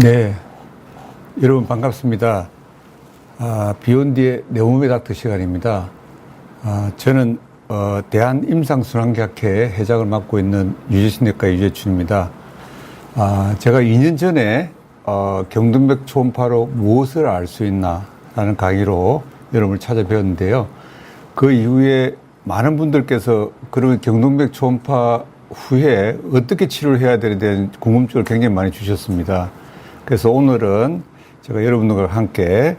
네, 여러분 반갑습니다. 비욘디의 내 몸의 닥터 시간입니다. 저는 대한임상순환의학회 회장을 맡고 있는 유재신내과 유재춘입니다. 제가 2년 전에 경동맥 초음파로 무엇을 알 수 있나 라는 강의로 여러분을 찾아뵈었는데요. 그 이후에 많은 분들께서 그러면 경동맥 초음파 후에 어떻게 치료를 해야 되는에 대한 궁금증을 굉장히 많이 주셨습니다. 그래서 오늘은 제가 여러분들과 함께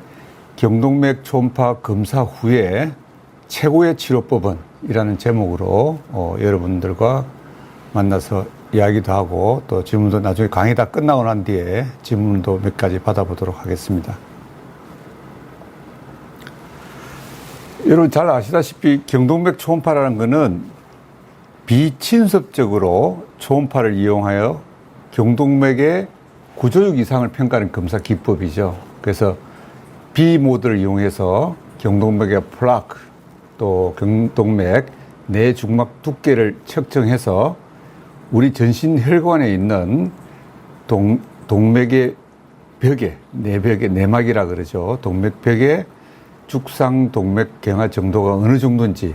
경동맥 초음파 검사 후에 최고의 치료법은 이라는 제목으로 여러분들과 만나서 이야기도 하고 또 질문도 나중에 강의 다 끝나고 난 뒤에 질문도 몇 가지 받아보도록 하겠습니다. 여러분 잘 아시다시피 경동맥 초음파라는 것은 비침습적으로 초음파를 이용하여 경동맥의 구조적 이상을 평가하는 검사 기법이죠. 그래서 B 모드를 이용해서 경동맥의 플라크 또 경동맥 내중막 두께를 측정해서 우리 전신 혈관에 있는 동맥의 벽에 내벽의 내막이라 그러죠. 동맥벽의 죽상 동맥 경화 정도가 어느 정도인지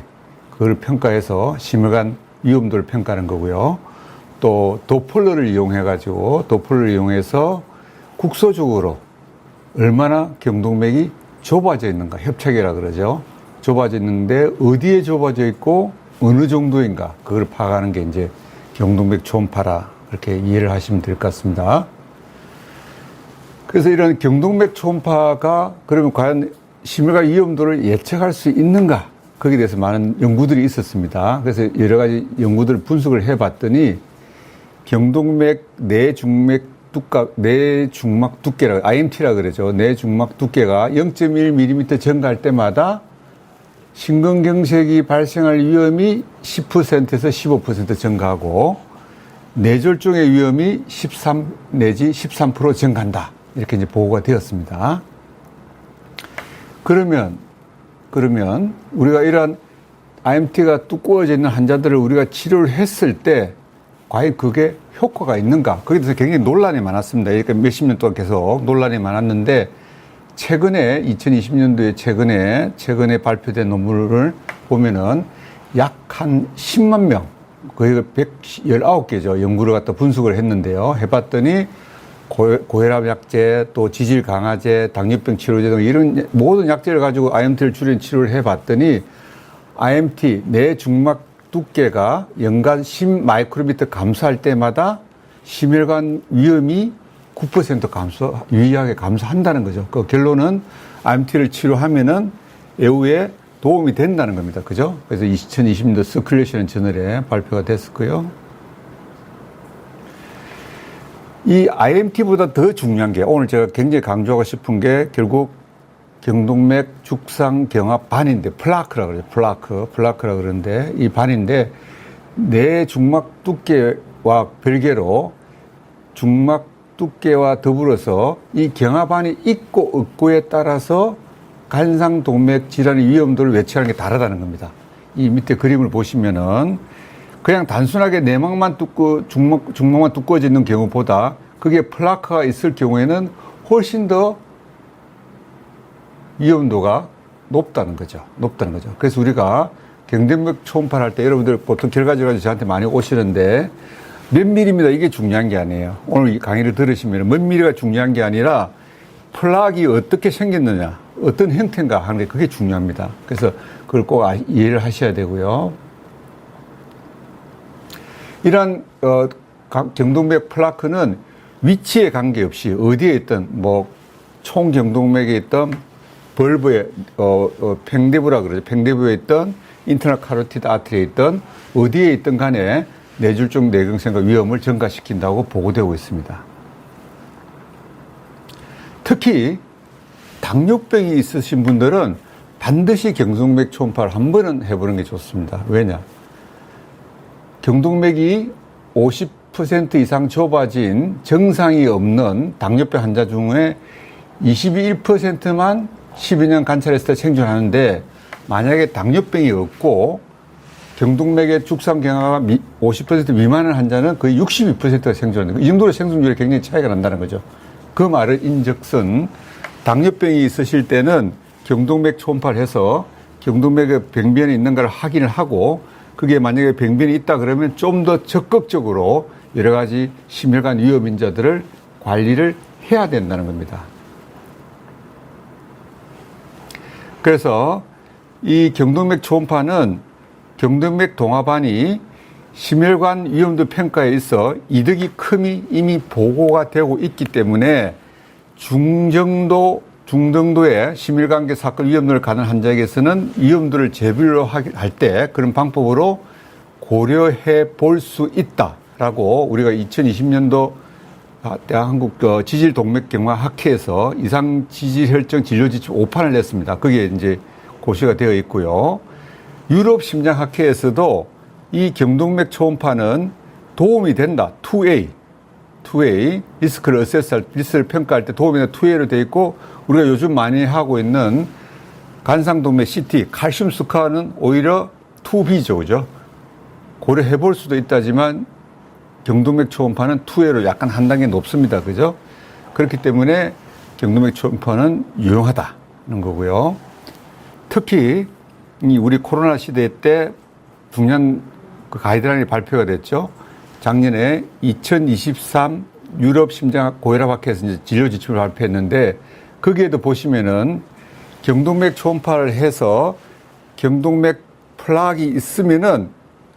그걸 평가해서 심혈관 위험도를 평가하는 거고요. 또 도플러를 이용해서 국소적으로 얼마나 경동맥이 좁아져 있는가, 협착이라 그러죠. 좁아져 있는데 어디에 좁아져 있고 어느 정도인가 그걸 파악하는 게 이제 경동맥 초음파라 그렇게 이해를 하시면 될 것 같습니다. 그래서 이런 경동맥 초음파가 그러면 과연 심혈관 위험도를 예측할 수 있는가? 거기에 대해서 많은 연구들이 있었습니다. 그래서 여러 가지 연구들을 분석을 해봤더니 경동맥 내중막 두께라, IMT라 그러죠. 내중막 두께가 0.1mm 증가할 때마다 심근경색이 발생할 위험이 10%에서 15% 증가하고 뇌졸중의 위험이 13 내지 13% 증가한다. 이렇게 이제 보고가 되었습니다. 그러면 우리가 이러한 IMT가 두꺼워져 있는 환자들을 우리가 치료를 했을 때 과연 그게 효과가 있는가? 거기에 대해서 굉장히 논란이 많았습니다. 그러니까 몇십 년 동안 계속 논란이 많았는데 최근에 2020년도에 최근에 발표된 논문을 보면은 약 한 10만 명, 거의 119개죠. 연구를 갖다 분석을 했는데요. 해봤더니 고혈압 약제, 또 지질 강화제, 당뇨병 치료제 등 이런 모든 약제를 가지고 IMT를 줄인 치료를 해봤더니 IMT 내중막 두께가 연간 10 마이크로미터 감소할 때마다 심혈관 위험이 9% 유의하게 감소한다는 거죠. 그 결론은 IMT를 치료하면은 애후에 도움이 된다는 겁니다. 그죠? 그래서 2020년도 서큘레이션 저널에 발표가 됐었고요. 이 IMT보다 더 중요한 게 오늘 제가 굉장히 강조하고 싶은 게 결국 경동맥 죽상 경화 반인데 플라크라 그러죠. 플라크라 그러는데 이 반인데 내중막 두께와 별개로 중막 두께와 더불어서 이 경화반이 있고 없고에 따라서 간상동맥 질환의 위험도를 외치하는 게 다르다는 겁니다. 이 밑에 그림을 보시면은 그냥 단순하게 내막만 중막만 두꺼워져 있는 경우보다 그게 플라크가 있을 경우에는 훨씬 더 위험도가 높다는 거죠. 그래서 우리가 경동맥 초음파를 할 때 여러분들 보통 결과지를 가지고 저한테 많이 오시는데 몇 밀리입니다. 이게 중요한 게 아니에요. 오늘 이 강의를 들으시면 몇 밀리가 중요한 게 아니라 플락이 어떻게 생겼느냐, 어떤 형태인가 하는 게 그게 중요합니다. 그래서 그걸 꼭 이해를 하셔야 되고요. 이러한 경동맥 플라크는 위치에 관계없이 어디에 있든 총경동맥에 있든 벌브에 팽대부라 그러죠. 팽대부에 있든 인터널 카로티드 아트리에 있든 어디에 있든 간에 뇌졸중 뇌경색과 위험을 증가시킨다고 보고되고 있습니다. 특히 당뇨병이 있으신 분들은 반드시 경동맥 초음파를 한 번은 해보는 게 좋습니다. 왜냐? 경동맥이 50% 이상 좁아진 정상이 없는 당뇨병 환자 중에 21%만 12년 관찰했을 때 생존하는데 만약에 당뇨병이 없고 경동맥의 죽상 경화가 50% 미만의 환자는 거의 62%가 생존하는 거예요. 이 정도로 생존율이 굉장히 차이가 난다는 거죠. 그 말을 인즉슨 당뇨병이 있으실 때는 경동맥 초음파를 해서 경동맥에 병변이 있는가를 확인을 하고 그게 만약에 병변이 있다 그러면 좀 더 적극적으로 여러 가지 심혈관 위험 인자들을 관리를 해야 된다는 겁니다. 그래서 이 경동맥 초음파는 경동맥 동화반이 심혈관 위험도 평가에 있어 이득이 큼이 이미 보고가 되고 있기 때문에 중정도의 심혈관계 사건 위험도를 가는 환자에게서는 위험도를 재분류할 때 그런 방법으로 고려해 볼 수 있다라고 우리가 2020년도 대한민국 지질동맥경화학회에서 이상지질혈증 진료지침 5판을 냈습니다. 거기에 이제 고시가 되어 있고요. 유럽 심장학회에서도 이 경동맥 초음파는 도움이 된다. 2A 리스크를 리스크를 평가할 때 도움이 된다. 2A로 되어 있고 우리가 요즘 많이 하고 있는 간상동맥 CT, 칼슘 스카는 오히려 2B죠, 그죠? 고려해 볼 수도 있다지만 경동맥 초음파는 2A로 약간 한 단계 높습니다, 그죠? 그렇기 때문에 경동맥 초음파는 유용하다는 거고요. 특히 우리 코로나 시대 때 중요한 그 가이드라인이 발표가 됐죠. 작년에 2023 유럽 심장학 고혈압학회에서 이제 진료 지침을 발표했는데 거기에도 보시면은 경동맥 초음파를 해서 경동맥 플락이 있으면은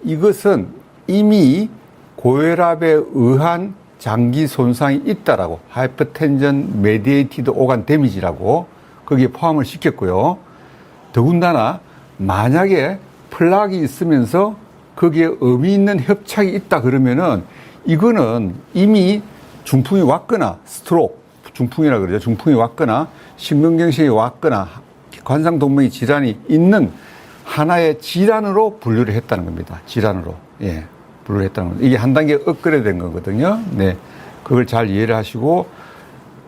이것은 이미 고혈압에 의한 장기 손상이 있다라고 하이퍼텐전 메디에이티드 오간 데미지라고 거기에 포함을 시켰고요. 더군다나 만약에 플락이 있으면서 거기에 의미 있는 협착이 있다 그러면은 이거는 이미 중풍이 왔거나 스트로크, 중풍이라 그러죠. 중풍이 왔거나 심근경색이 왔거나 관상동맥 질환이 있는 하나의 질환으로 분류를 했다는 겁니다. 질환으로. 예. 분류를 했다는 겁니다. 이게 한 단계 업그레이드 된 거거든요. 네. 그걸 잘 이해를 하시고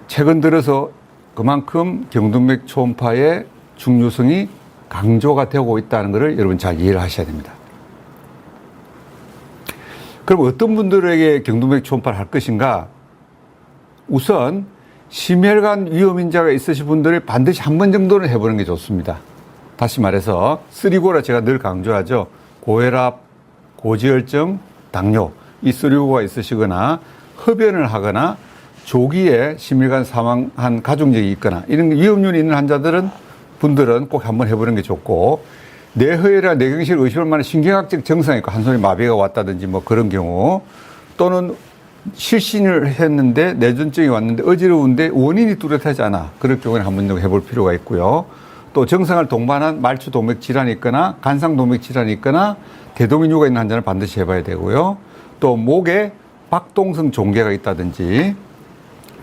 최근 들어서 그만큼 경동맥 초음파의 중요성이 강조가 되고 있다는 것을 여러분 잘 이해를 하셔야 됩니다. 그럼 어떤 분들에게 경동맥 초음파를 할 것인가? 우선 심혈관 위험 인자가 있으신 분들을 반드시 한 번 정도는 해보는 게 좋습니다. 다시 말해서 3고라 제가 늘 강조하죠. 고혈압, 고지혈증, 당뇨 이 3고가 있으시거나 흡연을 하거나 조기에 심혈관 사망한 가족력이 있거나 이런 위험률이 있는 분들은 꼭 한번 해보는 게 좋고 뇌허혈이나 뇌경색을 의심할 만한 신경학적 증상이 있고 한 손에 마비가 왔다든지 뭐 그런 경우 또는 실신을 했는데 뇌전증이 왔는데 어지러운데 원인이 뚜렷하지 않아. 그럴 경우에는 한 번 정도 해볼 필요가 있고요. 또 정상을 동반한 말추동맥 질환이 있거나 간상동맥 질환이 있거나 대동인유가 있는 환자는 반드시 해봐야 되고요. 또 목에 박동성 종괴가 있다든지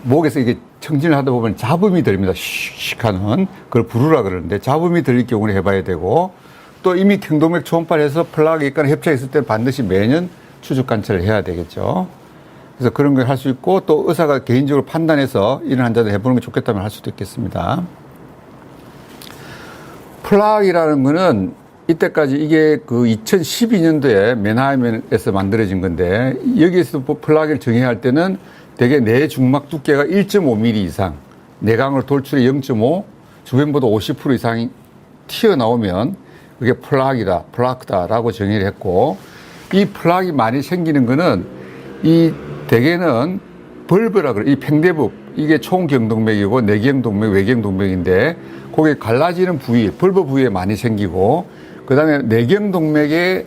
목에서 이게 청진을 하다 보면 잡음이 들립니다. 슉슉 하는 그걸 부르라 그러는데 잡음이 들릴 경우는 해봐야 되고 또 이미 경동맥 초음파를 해서 플락이 있거나 협착이 있을 때 반드시 매년 추적 관찰을 해야 되겠죠. 그래서 그런 걸 할 수 있고 또 의사가 개인적으로 판단해서 이런 환자들 해보는 게 좋겠다면 할 수도 있겠습니다. 플락이라는 거는 이때까지 이게 그 2012년도에 맨하임에서 만들어진 건데 여기에서 플락을 정의할 때는 대개 뇌 중막 두께가 1.5mm 이상, 내강으로 돌출이 0.5, 주변보다 50% 이상이 튀어나오면 그게 플락이다라고 정의를 했고 이 플락이 많이 생기는 거는 이 대개는 벌브라 그래. 이 팽대부 이게 총경동맥이고 내경동맥, 외경동맥인데 거기에 갈라지는 부위, 벌브 부위에 많이 생기고 그다음에 내경동맥에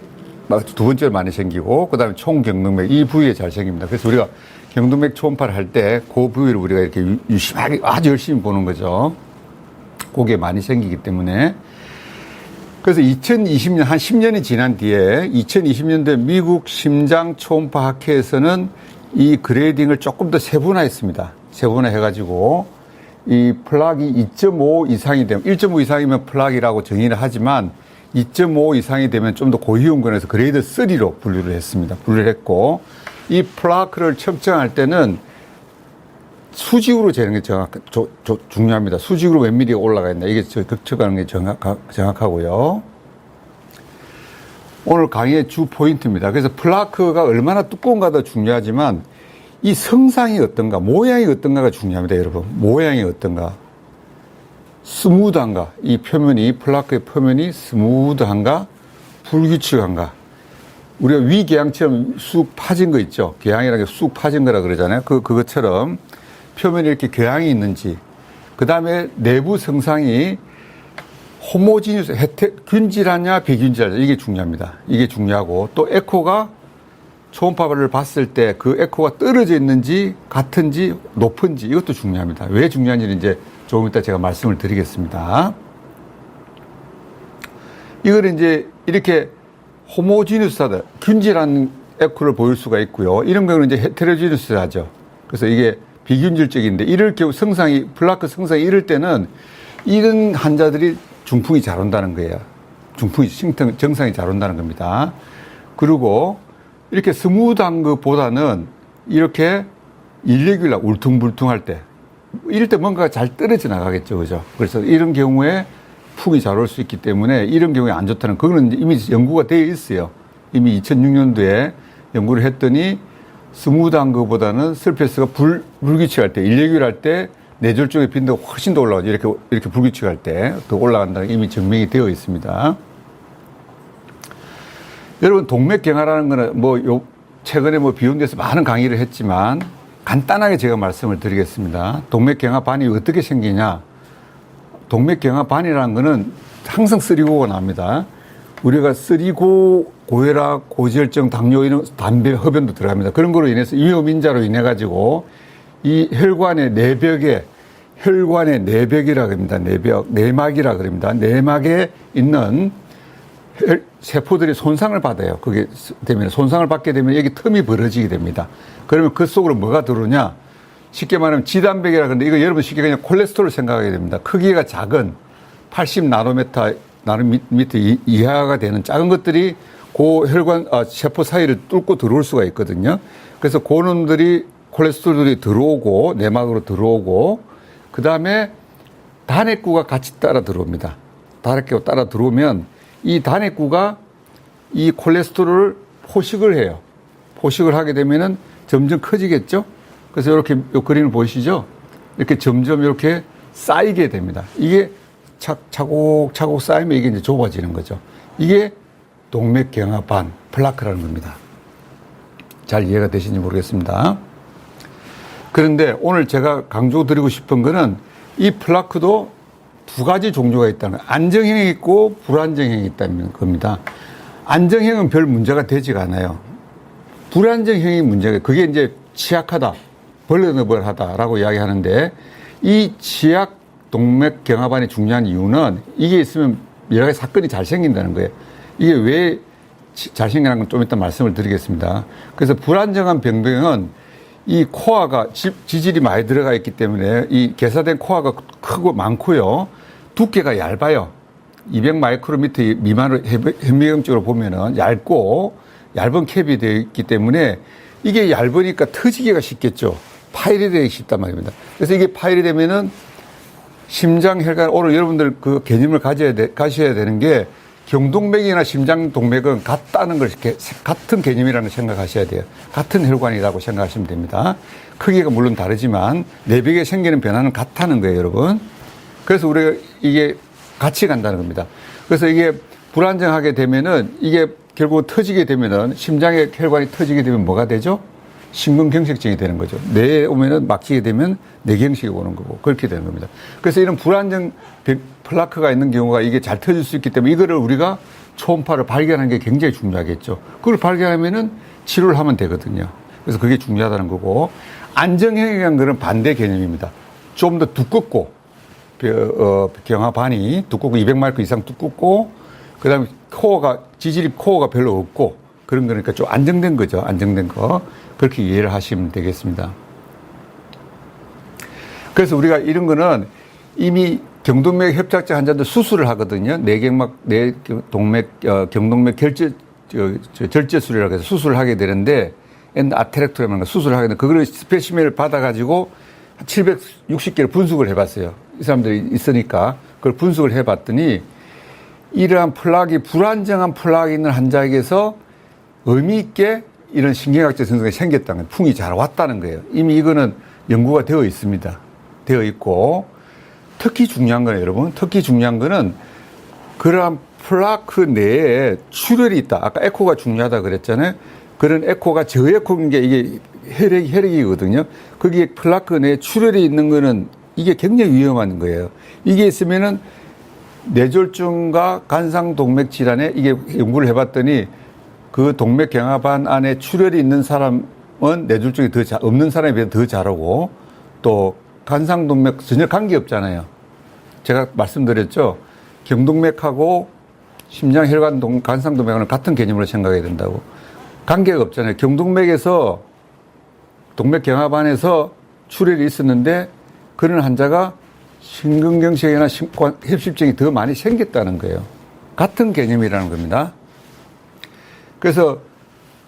두 번째로 많이 생기고 그다음에 총경동맥 이 부위에 잘 생깁니다. 그래서 우리가 경동맥 초음파를 할 때 그 부위를 우리가 이렇게 유심하게 아주 열심히 보는 거죠. 그게 많이 생기기 때문에 그래서 2020년 한 10년이 지난 뒤에 2020년도에 미국 심장 초음파 학회에서는 이 그레이딩을 조금 더 세분화했습니다. 세분화해가지고 이 플락이 2.5 이상이 되면 1.5 이상이면 플락이라고 정의를 하지만 2.5 이상이 되면 좀 더 고위험군에서 그레이드 3로 분류를 했습니다. 분류를 했고 이 플라크를 측정할 때는 수직으로 재는 게 중요합니다. 수직으로 몇 미리가 올라가 있나 이게 측정하는 게 정확하고요. 오늘 강의의 주 포인트입니다. 그래서 플라크가 얼마나 두꺼운가도 중요하지만 이 성상이 어떤가, 모양이 어떤가가 중요합니다, 여러분. 모양이 어떤가. 스무드한가, 이 표면이, 플라크의 표면이 스무드한가, 불규칙한가. 우리가 위궤양처럼 쑥 파진 거 있죠. 궤양이라는 게 쑥 파진 거라 그러잖아요. 그것처럼 표면에 이렇게 궤양이 있는지. 그 다음에 내부 성상이 호모지니스, 균질하냐, 비균질하냐. 이게 중요합니다. 이게 중요하고, 또 에코가 초음파를 봤을 때 그 에코가 떨어져 있는지, 같은지, 높은지, 이것도 중요합니다. 왜 중요한지는 이제 조금 이따 제가 말씀을 드리겠습니다. 이걸 이제 이렇게 호모지니스하다, 균질한 에코를 보일 수가 있고요. 이런 경우는 이제 헤테로지니스하죠. 그래서 이게 비균질적인데, 이럴 경우 성상이, 플라크 성상이 이럴 때는 이런 환자들이 중풍이 잘 온다는 거예요. 중풍이, 정상이 잘 온다는 겁니다. 그리고 이렇게 스무드한 것보다는 이렇게 일레귤라, 울퉁불퉁할 때, 이럴 때 뭔가가 잘 떨어져 나가겠죠. 그죠? 그래서 이런 경우에 풍이 잘 올 수 있기 때문에 이런 경우에 안 좋다는, 그거는 이미 연구가 되어 있어요. 이미 2006년도에 연구를 했더니 스무드한 것보다는 설페이스가 불규칙할 때, 일레귤할 때 뇌졸중의 빈도가 훨씬 더 올라가죠. 이렇게 불규칙할 때 더 올라간다는 게 이미 증명이 되어 있습니다. 여러분, 동맥경화라는 거는 최근에 비운 데서 많은 강의를 했지만 간단하게 제가 말씀을 드리겠습니다. 동맥경화반이 어떻게 생기냐? 동맥경화반이라는 거는 항상 쓰리고가 납니다. 우리가 쓰리고, 고혈압, 고지혈증, 당뇨, 이런 담배 흡연도 들어갑니다. 그런 거로 인해서 위험인자로 인해 가지고 이 혈관의 내벽이라 그럽니다. 내막이라 그럽니다. 내막에 있는 세포들이 손상을 받아요. 그게 되면, 손상을 받게 되면 여기 틈이 벌어지게 됩니다. 그러면 그 속으로 뭐가 들어오냐? 쉽게 말하면 지단백이라 그러는데, 이거 여러분 쉽게 그냥 콜레스테롤을 생각하게 됩니다. 크기가 작은 80나노미터 이하가 되는 작은 것들이 그 혈관, 세포 사이를 뚫고 들어올 수가 있거든요. 그래서 그 놈들이, 콜레스테롤이 들어오고, 내막으로 들어오고, 그 다음에 단핵구가 같이 따라 들어옵니다. 단핵구가 따라 들어오면 이 단핵구가 이 콜레스테롤을 포식을 해요. 포식을 하게 되면은 점점 커지겠죠? 그래서 이렇게 이 그림을 보이시죠? 이렇게 점점 이렇게 쌓이게 됩니다. 이게 차곡차곡 쌓이면 이게 이제 좁아지는 거죠. 이게 동맥경화반, 플라크라는 겁니다. 잘 이해가 되시는지 모르겠습니다. 그런데 오늘 제가 강조드리고 싶은 거는 이 플라크도 두 가지 종류가 있다는 거예요. 안정형이 있고 불안정형이 있다는 겁니다. 안정형은 별 문제가 되지가 않아요. 불안정형이 문제가, 그게 이제 취약하다, 벌러너벌하다라고 이야기하는데, 이 취약 동맥경화반이 중요한 이유는 이게 있으면 여러 가지 사건이 잘 생긴다는 거예요. 이게 왜 잘 생기는 건 좀 이따 말씀을 드리겠습니다. 그래서 불안정한 병동은 이 코어가 지질이 많이 들어가 있기 때문에 이 개사된 코어가 크고 많고요. 두께가 얇아요. 200마이크로미터 미만으로 현미경적으로 보면은 얇고 얇은 캡이 되어 있기 때문에 이게 얇으니까 터지기가 쉽겠죠. 파열이 되기 쉽단 말입니다. 그래서 이게 파열이 되면은 심장혈관, 오늘 여러분들 그 개념을 가셔야 되는 게 경동맥이나 심장동맥은 같다는 걸 이렇게 같은 개념이라는 걸 생각하셔야 돼요. 같은 혈관이라고 생각하시면 됩니다. 크기가 물론 다르지만 내벽에 생기는 변화는 같다는 거예요, 여러분. 그래서 우리가 이게 같이 간다는 겁니다. 그래서 이게 불안정하게 되면은 이게 결국 터지게 되면은 심장의 혈관이 터지게 되면 뭐가 되죠? 심근경색증이 되는 거죠. 뇌에 오면은 막히게 되면 뇌경색이 오는 거고 그렇게 되는 겁니다. 그래서 이런 불안정 플라크가 있는 경우가 이게 잘 터질 수 있기 때문에 이거를 우리가 초음파를 발견하는 게 굉장히 중요하겠죠. 그걸 발견하면은 치료를 하면 되거든요. 그래서 그게 중요하다는 거고, 안정형이라는 거는 반대 개념입니다. 좀 더 두껍고, 경화반이 두껍고 200마이크로 이상 두껍고, 그 다음에 지질이 코어가 별로 없고, 그런 거니까 좀 안정된 거죠. 안정된 거. 그렇게 이해를 하시면 되겠습니다. 그래서 우리가 이런 거는 이미 경동맥 협착증 환자들 수술을 하거든요. 경동맥 절제술이라고 해서 수술을 하게 되는데, 아테렉토라는 거 수술을 하게 되는데, 그걸 스페시멘을 받아가지고 760개를 분석을 해봤어요. 이 사람들이 있으니까. 그걸 분석을 해봤더니, 이러한 플락이, 불안정한 플락이 있는 환자에게서 의미 있게 이런 신경학적 증상이 생겼다는 거예요. 풍이 잘 왔다는 거예요. 이미 이거는 연구가 되어 있습니다. 되어 있고, 특히 중요한 거는 여러분, 특히 중요한 거는 그러한 플라크 내에 출혈이 있다. 아까 에코가 중요하다 그랬잖아요. 그런 에코가 저에코인 게 이게 혈액이거든요. 거기에 플라크 내에 출혈이 있는 거는 이게 굉장히 위험한 거예요. 이게 있으면은 뇌졸중과 간상동맥 질환에 이게 연구를 해봤더니 그 동맥경화반 안에 출혈이 있는 사람은 뇌졸중이 없는 사람에 비해 더 잘하고 또 간상동맥 전혀 관계없잖아요. 제가 말씀드렸죠. 경동맥하고 심장, 혈관, 간상동맥은 같은 개념으로 생각해야 된다고. 관계가 없잖아요. 경동맥에서 동맥경화반에서 출혈이 있었는데 그런 환자가 심근경색이나 협심증이 더 많이 생겼다는 거예요. 같은 개념이라는 겁니다. 그래서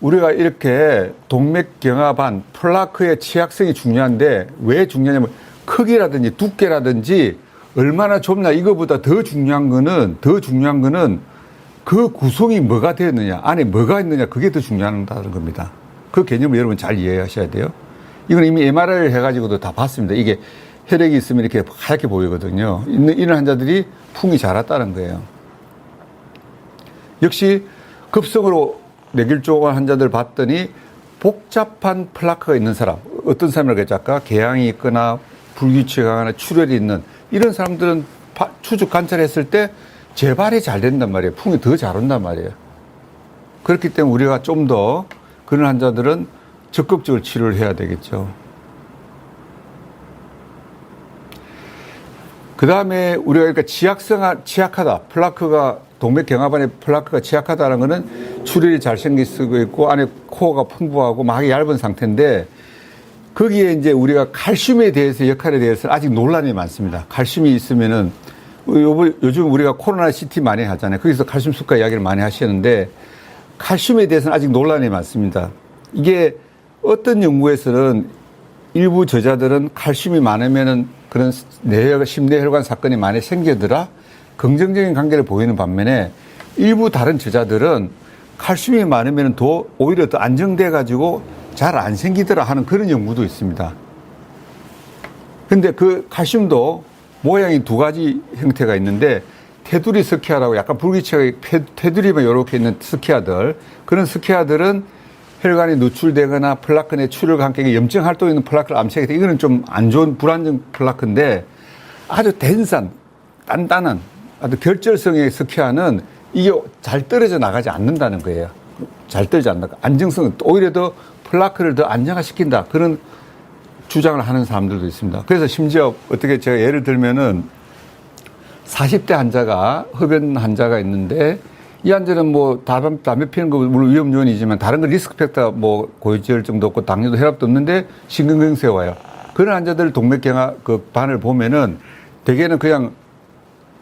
우리가 이렇게 동맥경화반, 플라크의 취약성이 중요한데 왜 중요하냐면 크기라든지 두께라든지 얼마나 좁나 이거보다 더 중요한 거는 그 구성이 뭐가 되었느냐, 안에 뭐가 있느냐, 그게 더 중요하다는 겁니다. 그 개념을 여러분 잘 이해하셔야 돼요. 이건 이미 MRI를 해가지고도 다 봤습니다. 이게 혈액이 있으면 이렇게 하얗게 보이거든요. 이런 환자들이 풍이 잘 왔다는 거예요. 역시 급성으로 뇌길조한 환자들 봤더니 복잡한 플라크가 있는 사람, 어떤 사람이라고 했죠? 아까 궤양이 있거나 불규칙하거나 출혈이 있는 이런 사람들은 추적 관찰했을 때 재발이 잘 된단 말이에요. 풍이 더 잘 온단 말이에요. 그렇기 때문에 우리가 좀 더 그런 환자들은 적극적으로 치료를 해야 되겠죠. 그 다음에 우리가 그러니까 취약하다. 플라크가, 동맥경화반의 플라크가 취약하다는 거는 출혈이 잘 생기고 있고 안에 코어가 풍부하고 막이 얇은 상태인데 거기에 이제 우리가 칼슘에 대해서 역할에 대해서 아직 논란이 많습니다. 칼슘이 있으면은 요즘 우리가 코로나 CT 많이 하잖아요. 거기서 칼슘 수가 이야기를 많이 하시는데 칼슘에 대해서는 아직 논란이 많습니다. 이게 어떤 연구에서는 일부 저자들은 칼슘이 많으면은 그런 심뇌혈관 사건이 많이 생기더라 긍정적인 관계를 보이는 반면에 일부 다른 저자들은 칼슘이 많으면 오히려 더 안정돼 가지고 잘 안 생기더라 하는 그런 연구도 있습니다. 근데 그 칼슘도 모양이 두 가지 형태가 있는데 테두리 스키아라고 약간 불규칙하게 테두리만 이렇게 있는 스키아들, 그런 스키아들은 혈관이 누출되거나 플라크 내 출혈과 함께 염증 활동이 있는 플라크를 암시하게 돼. 이거는 좀 안 좋은 불안정 플라크인데 아주 덴산, 단단한 아주 결절성의 스키아는 이게 잘 떨어져 나가지 않는다는 거예요. 잘 떨어지지 않는다. 안정성은 오히려 더 플라크를 더 안정화시킨다. 그런 주장을 하는 사람들도 있습니다. 그래서 심지어 어떻게 제가 예를 들면은 40대 흡연 환자가 있는데 이 환자는 뭐 담배 피우는 거 물론 위험 요인이지만 다른 거 리스크 팩터 뭐 고지혈증도 없고 당뇨도 혈압도 없는데 심근경색이 와요. 그런 환자들 동맥경화 반을 보면은 대개는 그냥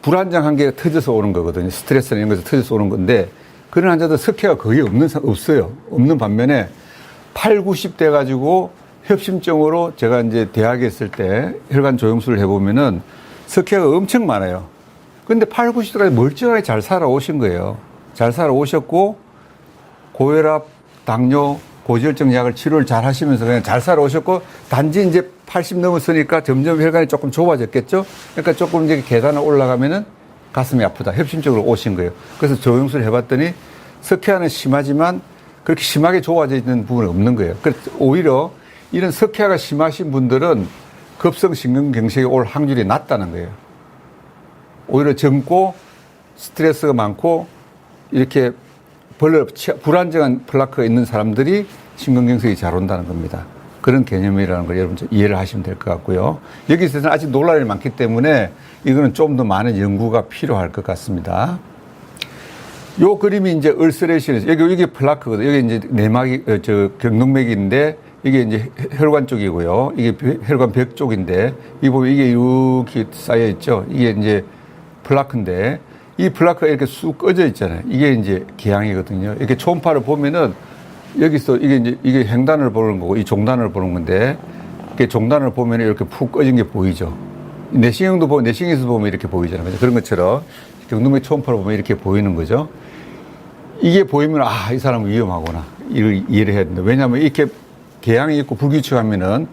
불안정한 게 터져서 오는 거거든요. 스트레스나 이런 것에서 터져서 오는 건데 그런 환자들 스키가 거의 없어요. 없는 반면에 8, 90대 가지고 협심증으로 제가 이제 대학에 있을 때 혈관 조영술을 해보면은 스키가 엄청 많아요. 근데 8, 90대까지 멀쩡하게 잘 살아오신 거예요. 잘 살아오셨고, 고혈압, 당뇨, 고지혈증 약을 치료를 잘 하시면서 그냥 잘 살아오셨고, 단지 이제 80 넘었으니까 점점 혈관이 조금 좁아졌겠죠? 그러니까 조금 이제 계단을 올라가면은 가슴이 아프다. 협심증으로 오신 거예요. 그래서 조영술 해봤더니 스키아는 심하지만 그렇게 심하게 좁아져 있는 부분은 없는 거예요. 그래서 오히려 이런 스키아가 심하신 분들은 급성 심근경색이 올 확률이 낮다는 거예요. 오히려 젊고 스트레스가 많고 이렇게 불안정한 플라크가 있는 사람들이 심근경색이 잘 온다는 겁니다. 그런 개념이라는 걸 여러분 좀 이해를 하시면 될 것 같고요. 여기 있어서는 아직 논란이 많기 때문에 이거는 좀 더 많은 연구가 필요할 것 같습니다. 요 그림이 이제 얼서레이션에서 여기 플라크거든요. 여기 이제 내막이 경동맥인데 이게 이제 혈관 쪽이고요. 이게 혈관 벽 쪽인데 이 보면 이게 이렇게 쌓여 있죠. 이게 이제 플라크인데 이 플라크가 이렇게 쑥 꺼져 있잖아요. 이게 이제 기항이거든요. 이렇게 초음파를 보면은 여기서 이게 횡단을 보는 거고 이 종단을 보는 건데 이렇게 종단을 보면 이렇게 푹 꺼진 게 보이죠. 내시경도 보면 내시경에서 보면 이렇게 보이잖아요. 그런 것처럼 경동맥 초음파를 보면 이렇게 보이는 거죠. 이게 보이면 아, 이 사람은 위험하구나. 이걸 이해를 해야 된다. 왜냐하면 이렇게 개양이 있고 불규칙하면은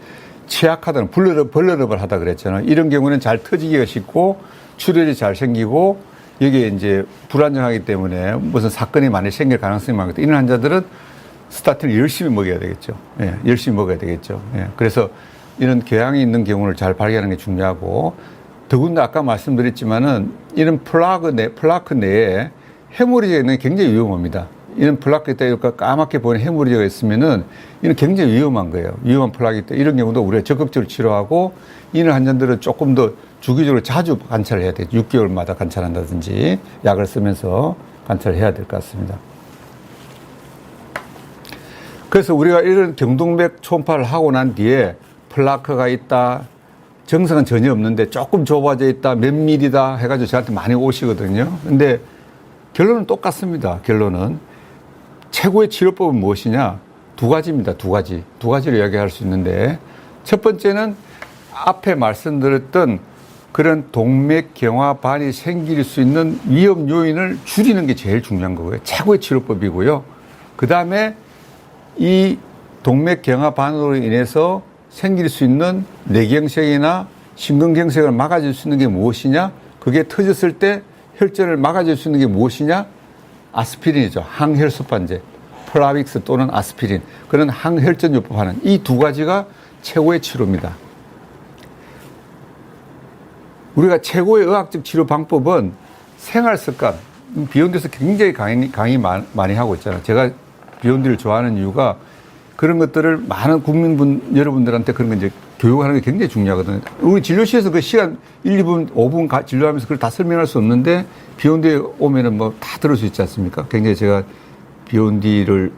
취약하다는 벌러럽을 하다 그랬잖아요. 이런 경우는 잘 터지기가 쉽고 출혈이 잘 생기고 여기에 이제 불안정하기 때문에 무슨 사건이 많이 생길 가능성이 많기 때문에 이런 환자들은 스타틴을 열심히 먹여야 되겠죠. 예, 열심히 먹어야 되겠죠. 예, 그래서 이런 궤양이 있는 경우를 잘 발견하는 게 중요하고 더군다나 아까 말씀드렸지만은 이런 플라크 내에 해모리지가 있는 게 굉장히 위험합니다. 이런 플라크 때 까맣게 보이는 해모리지가 있으면은 이는 굉장히 위험한 거예요. 위험한 플라크 때 이런 경우도 우리가 적극적으로 치료하고 이런 환자들은 조금 더 주기적으로 자주 관찰을 해야 돼요. 6개월마다 관찰한다든지 약을 쓰면서 관찰을 해야 될 것 같습니다. 그래서 우리가 이런 경동맥 초음파를 하고 난 뒤에 플라크가 있다, 정상은 전혀 없는데 조금 좁아져 있다, 몇 밀리다 해가지고 저한테 많이 오시거든요. 근데 결론은 똑같습니다. 결론은 최고의 치료법은 무엇이냐? 두 가지입니다. 두 가지를 이야기할 수 있는데 첫 번째는 앞에 말씀드렸던 그런 동맥경화반이 생길 수 있는 위험 요인을 줄이는 게 제일 중요한 거고요. 최고의 치료법이고요. 그 다음에 이 동맥경화반으로 인해서 생길 수 있는 뇌경색이나 심근경색을 막아줄 수 있는 게 무엇이냐? 그게 터졌을 때 혈전을 막아줄 수 있는 게 무엇이냐? 아스피린이죠. 항혈소판제. 플라빅스 또는 아스피린. 그런 항혈전요법 하는 이 두 가지가 최고의 치료입니다. 우리가 최고의 의학적 치료 방법은 생활습관. 비욘드에서 굉장히 강의 많이 하고 있잖아요. 제가 비욘드를 좋아하는 이유가 그런 것들을 많은 여러분들한테 그런 거 이제 교육하는 게 굉장히 중요하거든요. 우리 진료실에서 그 시간 1, 2분, 5분 진료하면서 그걸 다 설명할 수 없는데 비욘드에 오면은 뭐 다 들을 수 있지 않습니까? 굉장히 제가 비욘드를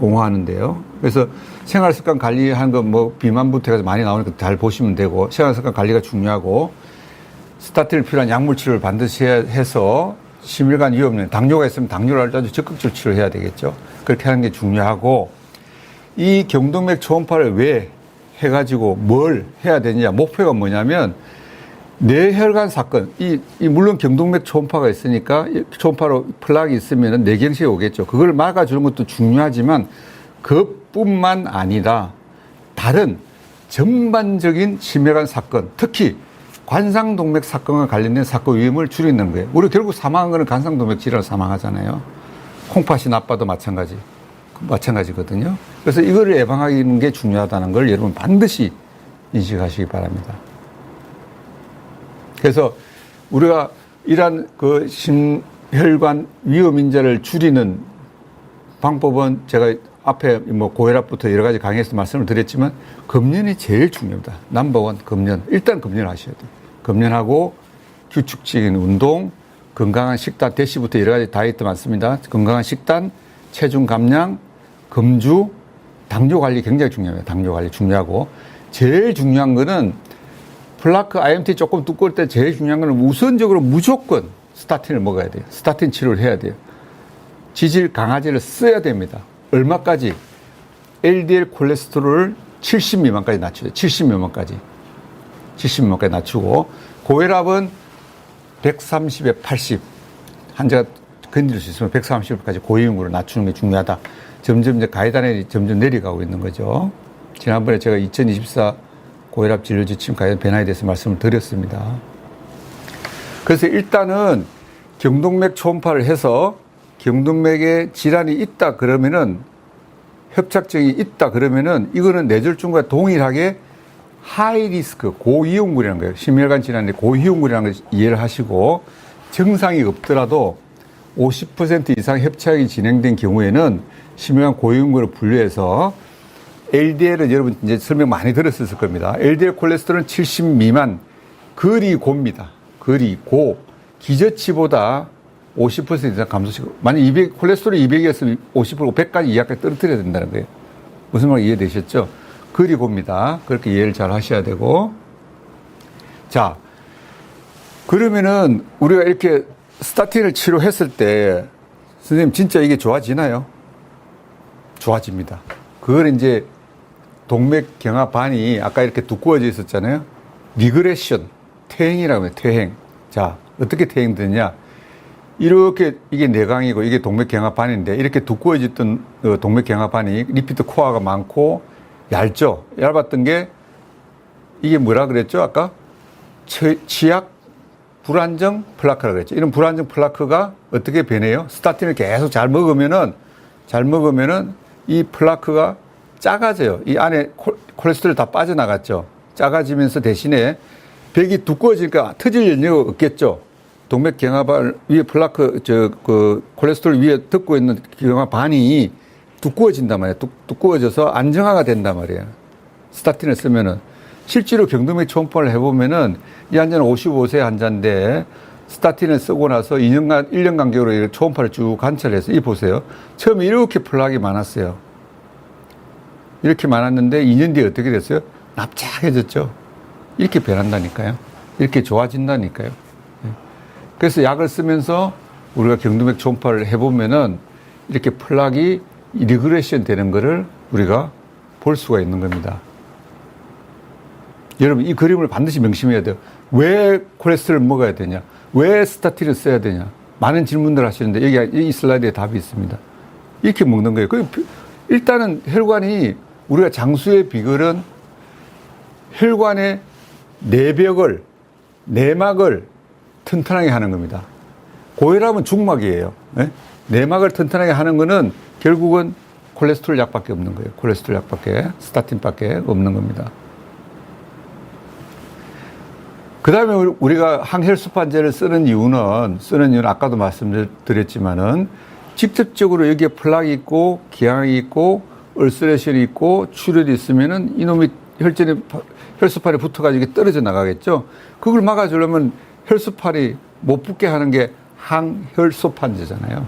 옹호하는데요. 그래서 생활습관 관리하는 거 뭐 비만부터 해서 많이 나오니까 잘 보시면 되고 생활습관 관리가 중요하고 스타틴을 필요한 약물 치료를 반드시 해서 심혈관 위험에 당뇨가 있으면 당뇨를 아주 적극적으로 치료해야 되겠죠. 그렇게 하는 게 중요하고 이 경동맥 초음파를 왜 해가지고 뭘 해야 되느냐 목표가 뭐냐면 뇌혈관 사건 물론 경동맥 초음파가 있으니까 초음파로 플락이 있으면 뇌경색이 오겠죠. 그걸 막아주는 것도 중요하지만 그뿐만 아니라 다른 전반적인 심혈관 사건 특히 관상동맥 사건과 관련된 사건 위험을 줄이는 거예요. 우리 결국 사망한 거는 관상동맥 질환으로 사망하잖아요. 콩팥이 나빠도 마찬가지거든요. 그래서 이거를 예방하는 게 중요하다는 걸 여러분 반드시 인식하시기 바랍니다. 그래서 우리가 이러한 그 심혈관 위험 인자를 줄이는 방법은 제가 앞에 뭐 고혈압부터 여러 가지 강의에서 말씀을 드렸지만 금연이 제일 중요합니다. 넘버원 금연. 일단 금연하셔야 돼요. 금연하고 규칙적인 운동, 건강한 식단, 대시부터 여러 가지 다이어트 많습니다. 건강한 식단, 체중 감량, 금주, 당뇨 관리 굉장히 중요해요. 당뇨 관리 중요하고 제일 중요한 거는 플라크 IMT 조금 두꺼울 때 제일 중요한 거는 우선적으로 무조건 스타틴을 먹어야 돼요. 스타틴 치료를 해야 돼요. 지질 강화제를 써야 됩니다. 얼마까지? LDL 콜레스테롤을 70 미만까지 낮춰요. 70 미만까지. 70 미만까지 낮추고 고혈압은 130에 80 환자가 견딜 수 있으면 130까지 고위험으로 낮추는 게 중요하다. 점점 이제 가이드라인이 점점 내려가고 있는 거죠. 지난번에 제가 2024 고혈압 진료 지침 가이드 변화에 대해서 말씀을 드렸습니다. 그래서 일단은 경동맥 초음파를 해서 경동맥에 질환이 있다 그러면은 협착증이 있다 그러면은 이거는 뇌졸중과 동일하게 하이 리스크 고위험군이라는 거예요. 심혈관 질환의 고위험군이라는 걸 이해를 하시고 증상이 없더라도 50% 이상 협착이 진행된 경우에는 심혈관 고위험군으로 분류해서 LDL은 여러분 이제 설명 많이 들었을 겁니다. LDL 콜레스테롤은 70 미만 거리 고입니다. 거리 고 기저치보다 50% 이상 감소시키고 만약 200 콜레스테롤 200이었으면 50% 100까지 이하까지 떨어뜨려야 된다는 거예요. 무슨 말 이해되셨죠? 거리 고입니다. 그렇게 이해를 잘 하셔야 되고 자 그러면은 우리가 이렇게 스타틴을 치료했을 때 선생님 진짜 이게 좋아지나요? 좋아집니다. 그걸 이제 동맥경화반이 아까 이렇게 두꺼워져 있었잖아요. 리그레션, 퇴행이라고 해요. 퇴행. 자, 어떻게 퇴행되느냐? 이렇게 이게 내강이고 이게 동맥경화반인데 이렇게 두꺼워졌던 동맥경화반이 리피드 코어가 많고 얇죠. 얇았던 게 이게 뭐라 그랬죠? 아까 치약 불안정 플라크라 그랬죠. 이런 불안정 플라크가 어떻게 변해요? 스타틴을 계속 잘 먹으면은 이 플라크가 작아져요. 이 안에 콜레스테롤 다 빠져나갔죠. 작아지면서 대신에 벽이 두꺼워지니까 터질 연료가 없겠죠. 동맥경화반 위에 플라크, 콜레스테롤 위에 덮고 있는 경화반이 두꺼워진단 말이에요. 두꺼워져서 안정화가 된단 말이에요. 스타틴을 쓰면은. 실제로 경동맥 초음파를 해보면은 이 환자는 55세 환자인데 스타틴을 쓰고 나서 1년 간격으로 초음파를 쭉 관찰해서 이 보세요. 처음에 이렇게 플락이 많았어요. 이렇게 많았는데 2년 뒤에 어떻게 됐어요? 납작해졌죠. 이렇게 변한다니까요. 이렇게 좋아진다니까요. 그래서 약을 쓰면서 우리가 경동맥 초음파를 해보면은 이렇게 플락이 리그레션 되는 거를 우리가 볼 수가 있는 겁니다. 여러분, 이 그림을 반드시 명심해야 돼요. 왜 콜레스테롤을 먹어야 되냐? 왜 스타틴을 써야 되냐? 많은 질문들 하시는데 여기 이 슬라이드에 답이 있습니다. 이렇게 먹는 거예요. 일단은 혈관이 우리가 장수의 비결은 혈관의 내막을 튼튼하게 하는 겁니다. 고혈압은 중막이에요. 네? 내막을 튼튼하게 하는 거는 결국은 콜레스테롤 약밖에 없는 거예요. 콜레스테롤 약밖에, 스타틴밖에 없는 겁니다. 그 다음에 우리가 항혈소판제를 쓰는 이유는 아까도 말씀드렸지만은 직접적으로 여기에 플락이 있고 기항이 있고 얼서레이션이 있고 출혈이 있으면은 이놈이 혈소판에 붙어가지고 떨어져 나가겠죠. 그걸 막아주려면 혈소판이 못 붙게 하는 게 항혈소판제잖아요.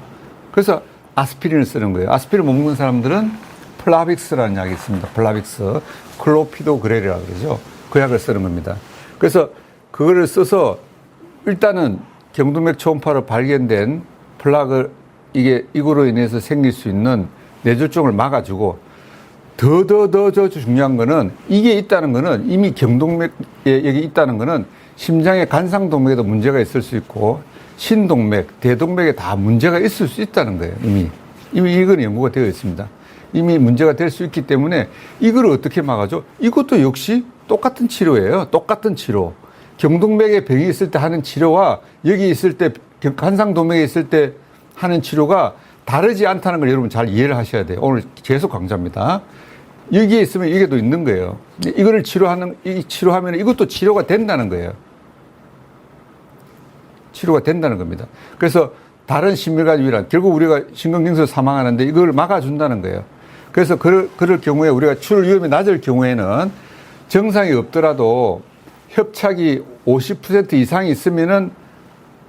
그래서 아스피린을 쓰는 거예요. 아스피린 못 먹는 사람들은 플라빅스라는 약이 있습니다. 플라빅스, 클로피도그렐이라고 그러죠. 그 약을 쓰는 겁니다. 그래서 그거를 써서 일단은 경동맥 초음파로 발견된 플락을 이거로 인해서 생길 수 있는 뇌졸중을 막아주고 더 중요한 거는 이게 있다는 거는 이미 경동맥에 여기 있다는 거는 심장의 간상동맥에도 문제가 있을 수 있고 신동맥, 대동맥에 다 문제가 있을 수 있다는 거예요. 이미 이건 연구가 되어 있습니다. 이미 문제가 될 수 있기 때문에 이걸 어떻게 막아줘? 이것도 역시 똑같은 치료예요. 똑같은 치료. 경동맥에 병이 있을 때 하는 치료와 여기 있을 때 간상동맥에 있을 때 하는 치료가 다르지 않다는 걸 여러분 잘 이해를 하셔야 돼요. 오늘 계속 강조합니다. 여기에 있으면 이게 또 있는 거예요. 이거를 치료하면 이것도 치료가 된다는 거예요. 치료가 된다는 겁니다. 그래서 다른 심혈관 유혈, 결국 우리가 심근경색으로 사망하는데 이걸 막아준다는 거예요. 그래서 그럴 경우에 우리가 출혈 위험이 낮을 경우에는 정상이 없더라도 협착이 50% 이상이 있으면은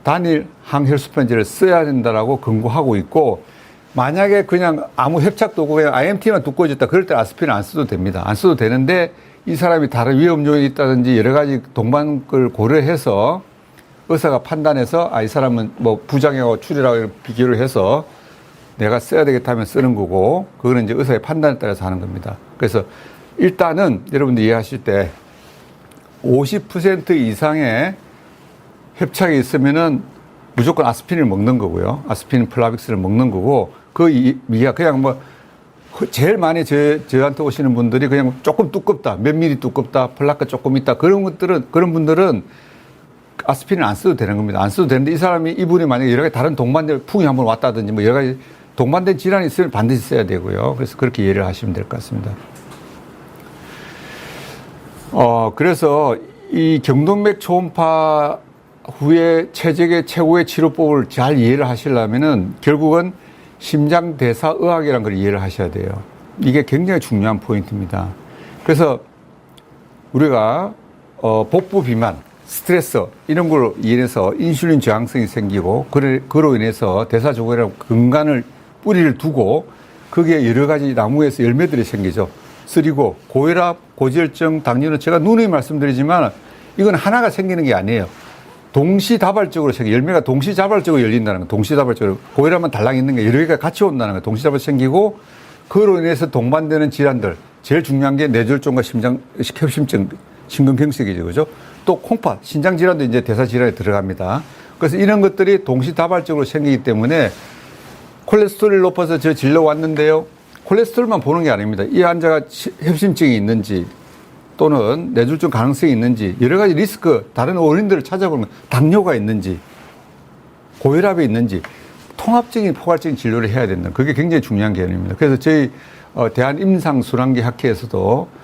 단일 항혈소판제를 써야 된다라고 권고하고 있고, 만약에 그냥 아무 협착도 없고 그냥 IMT만 두꺼워졌다, 그럴 때 아스피린 안 써도 됩니다. 안 써도 되는데 이 사람이 다른 위험 요인이 있다든지 여러 가지 동반을 고려해서 의사가 판단해서 이 사람은 뭐 부작용하고 출혈하고 비교를 해서 내가 써야 되겠다 하면 쓰는 거고, 그거는 이제 의사의 판단에 따라서 하는 겁니다. 그래서 일단은 여러분들 이해하실 때 50% 이상의 협착이 있으면은 무조건 아스피린을 먹는 거고요. 아스피린 플라빅스를 먹는 거고, 그 이하 그냥 뭐 제일 많이 저한테 오시는 분들이 그냥 조금 두껍다, 몇 미리 두껍다, 플라크 조금 있다, 그런 분들은 아스피린 안 써도 되는 겁니다. 안 써도 되는데 이분이 만약에 여러 가지 다른 동반된 풍이 한번 왔다든지 뭐 여러 가지 동반된 질환이 있으면 반드시 써야 되고요. 그래서 그렇게 이해를 하시면 될 것 같습니다. 그래서 이 경동맥 초음파 후에 최적의 치료법을 잘 이해를 하시려면은 결국은 심장대사의학이라는 걸 이해를 하셔야 돼요. 이게 굉장히 중요한 포인트입니다. 그래서 우리가 복부 비만, 스트레스 이런 걸로 인해서 인슐린 저항성이 생기고 그로 인해서 대사조각이라고 근간을 뿌리를 두고 거기에 여러 가지 나무에서 열매들이 생기죠. 쓰리고 고혈압, 고지혈증, 당뇨는 제가 누누이 말씀드리지만 이건 하나가 생기는 게 아니에요. 동시다발적으로 열매가 동시다발적으로 열린다는 거. 동시다발적으로 고혈압만 달랑 있는 게 여러 개가 같이 온다는 거. 동시다발적으로 생기고 그로 인해서 동반되는 질환들, 제일 중요한 게 뇌졸중과 협심증, 심근경색이죠, 그죠? 또 콩팥, 신장 질환도 이제 대사 질환에 들어갑니다. 그래서 이런 것들이 동시다발적으로 생기기 때문에 콜레스테롤이 높아서 저 진료 왔는데요. 콜레스테롤만 보는 게 아닙니다. 이 환자가 협심증이 있는지 또는 뇌졸중 가능성이 있는지 여러 가지 리스크, 다른 원인들을 찾아보면 당뇨가 있는지 고혈압이 있는지 통합적인 포괄적인 진료를 해야 된다. 그게 굉장히 중요한 개념입니다. 그래서 저희 대한임상순환기 학회에서도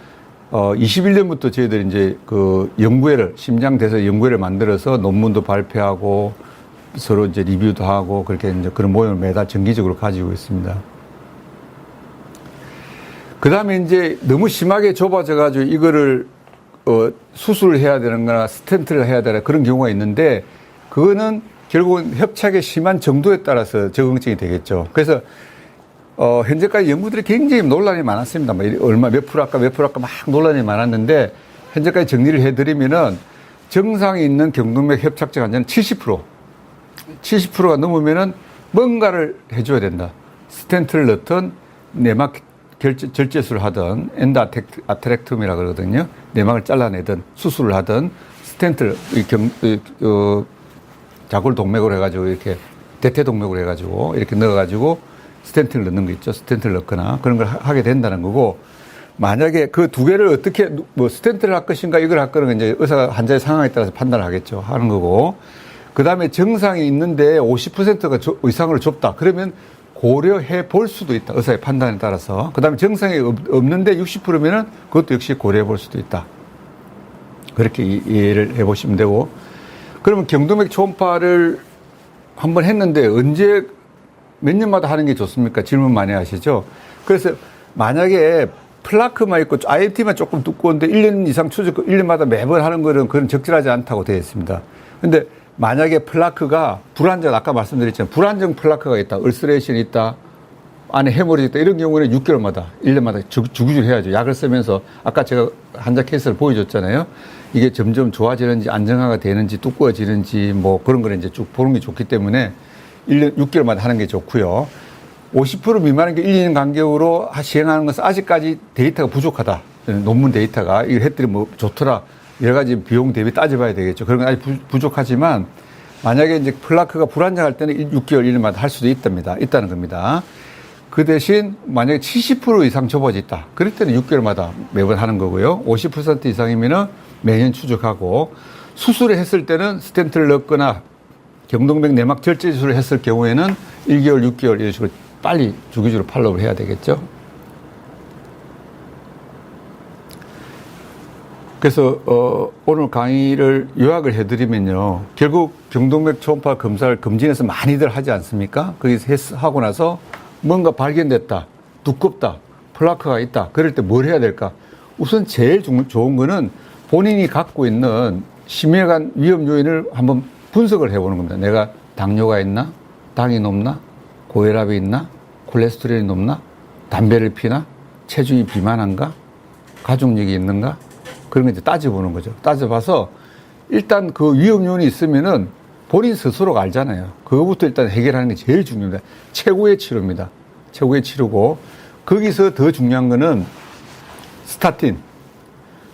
21년부터 저희들이 이제 그 연구회를, 심장대사 연구회를 만들어서 논문도 발표하고 서로 이제 리뷰도 하고 그렇게 이제 그런 모임을 매달 정기적으로 가지고 있습니다. 그 다음에 이제 너무 심하게 좁아져가지고 이거를 수술을 해야 되는 거나 스텐트를 해야 되나 그런 경우가 있는데 그거는 결국은 협착의 심한 정도에 따라서 적응증이 되겠죠. 그래서 현재까지 연구들이 굉장히 논란이 많았습니다. 얼마 몇 프로 할까 막 논란이 많았는데 현재까지 정리를 해드리면은 정상이 있는 경동맥 협착증 환자는 70%가 넘으면은 뭔가를 해줘야 된다. 스텐트를 넣든 내막 절제술을 하든 엔도 아테렉tom이라 그러거든요. 내막을 잘라내든 수술을 하든 스텐트를 자골 동맥으로 해가지고 이렇게 대퇴 동맥으로 해가지고 이렇게 넣어가지고 스텐트를 넣는 거 있죠. 스텐트를 넣거나 그런 걸 하게 된다는 거고 만약에 그 두 개를 어떻게 뭐 스텐트를 할 것인가 이걸 할 거는 이제 의사가 환자의 상황에 따라서 판단을 하겠죠. 하는 거고 그 다음에 정상이 있는데 50%가 이상으로 좁다. 그러면 고려해 볼 수도 있다. 의사의 판단에 따라서. 그 다음에 정상이 없는데 60%면은 그것도 역시 고려해 볼 수도 있다. 그렇게 이해를 해 보시면 되고. 그러면 경동맥 초음파를 한번 했는데 언제 몇 년마다 하는 게 좋습니까? 질문 많이 하시죠. 그래서 만약에 플라크만 있고 IMT만 조금 두꺼운데 1년 이상 추적, 1년마다 매번 하는 거는 그건 적절하지 않다고 되어 있습니다. 근데 만약에 플라크가 불안정, 아까 말씀드렸잖아요. 불안정 플라크가 있다. 얼스레이션이 있다. 안에 해머리지 있다. 이런 경우는 6개월마다, 1년마다 주기적으로 해야죠. 약을 쓰면서 아까 제가 환자 케이스를 보여줬잖아요. 이게 점점 좋아지는지 안정화가 되는지 두꺼워지는지 뭐 그런 거를 이제 쭉 보는 게 좋기 때문에 1년, 6개월마다 하는 게 좋고요. 50% 미만인 게 1, 2년 간격으로 시행하는 것은 아직까지 데이터가 부족하다. 논문 데이터가 이걸 했더니 뭐 좋더라. 여러 가지 비용 대비 따져봐야 되겠죠. 그런 건 아직 부족하지만 만약에 이제 플라크가 불안정할 때는 6개월, 1년마다 할 수도 있다는 겁니다. 그 대신 만약에 70% 이상 좁아져 있다. 그럴 때는 6개월마다 매번 하는 거고요. 50% 이상이면은 매년 추적하고 수술을 했을 때는 스텐트를 넣거나 경동맥 내막 절제 수술을 했을 경우에는 1개월, 6개월 이런 식으로 빨리 주기적으로 팔로우를 해야 되겠죠. 그래서 오늘 강의를 요약을 해드리면요. 결국 경동맥 초음파 검사를 검진해서 많이들 하지 않습니까? 거기서 하고 나서 뭔가 발견됐다, 두껍다, 플라크가 있다. 그럴 때 뭘 해야 될까? 우선 제일 좋은 거는 본인이 갖고 있는 심혈관 위험 요인을 한번 분석을 해보는 겁니다. 내가 당뇨가 있나? 당이 높나? 고혈압이 있나? 콜레스테롤이 높나? 담배를 피나? 체중이 비만한가? 가족력이 있는가? 그런 거 이제 따져보는 거죠. 따져봐서 일단 그 위험 요인이 있으면은 본인 스스로가 알잖아요. 그거부터 일단 해결하는 게 제일 중요합니다. 최고의 치료입니다. 최고의 치료고 거기서 더 중요한 거는 스타틴.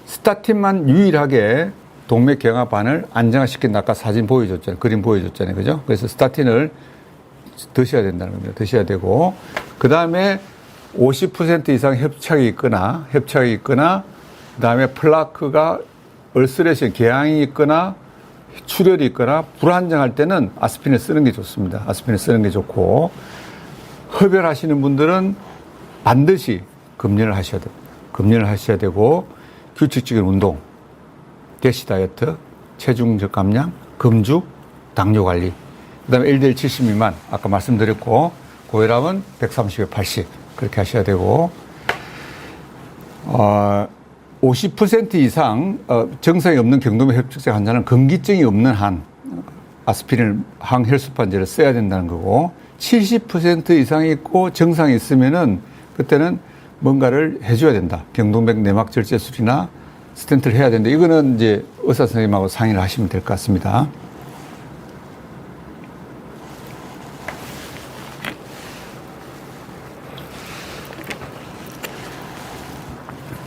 스타틴만 유일하게 동맥경화반을 안정화시킨다. 아까 사진 보여줬잖아요. 그림 보여줬잖아요. 그죠? 그래서 스타틴을 드셔야 된다는 겁니다. 드셔야 되고 그 다음에 50% 이상 협착이 있거나 그 다음에 플라크가 얼스레이션, 궤양이 있거나 출혈이 있거나 불안정할 때는 아스피린을 쓰는 게 좋습니다. 아스피린을 쓰는 게 좋고 흡혈하시는 분들은 반드시 금연을 하셔야 됩니다. 금연을 하셔야 되고 규칙적인 운동, 대시 다이어트, 체중 감량, 금주, 당뇨 관리, 그 다음에 LDL 70 미만 아까 말씀드렸고 고혈압은 130에 80 그렇게 하셔야 되고 50% 이상 정상이 없는 경동맥 협착증 환자는 건기증이 없는 한 아스피린 항혈소판제를 써야 된다는 거고 70% 이상이 있고 정상이 있으면은 그때는 뭔가를 해줘야 된다. 경동맥 내막 절제술이나 스텐트를 해야 된다. 이거는 이제 의사 선생님하고 상의를 하시면 될 것 같습니다.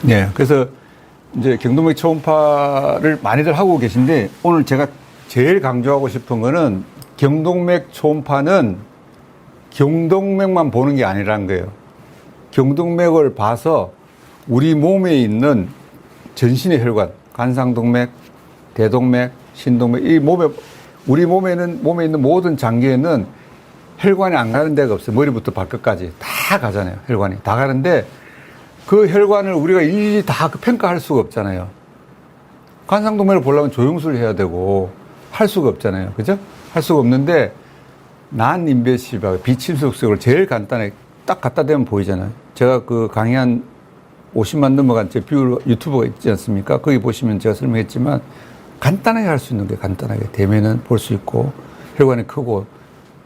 네, 그래서 이제 경동맥 초음파를 많이들 하고 계신데 오늘 제가 제일 강조하고 싶은 거는 경동맥 초음파는 경동맥만 보는 게 아니라는 거예요. 경동맥을 봐서 우리 몸에 있는 전신의 혈관, 간상동맥, 대동맥, 신동맥, 우리 몸에 있는 모든 장기에는 혈관이 안 가는 데가 없어요. 머리부터 발끝까지 다 가잖아요. 혈관이 다 가는데 그 혈관을 우리가 일일이 다 평가할 수가 없잖아요. 간상동맥을 보려면 조영수를 해야 되고 할 수가 없잖아요. 그죠? 할 수가 없는데 난인베시브하고 비침습술을 제일 간단하게 딱 갖다 대면 보이잖아요. 제가 그 강의한 50만 넘어간 제 뷰 유튜버가 있지 않습니까? 거기 보시면 제가 설명했지만 간단하게 할 수 있는 게 간단하게 대면은 볼 수 있고 혈관이 크고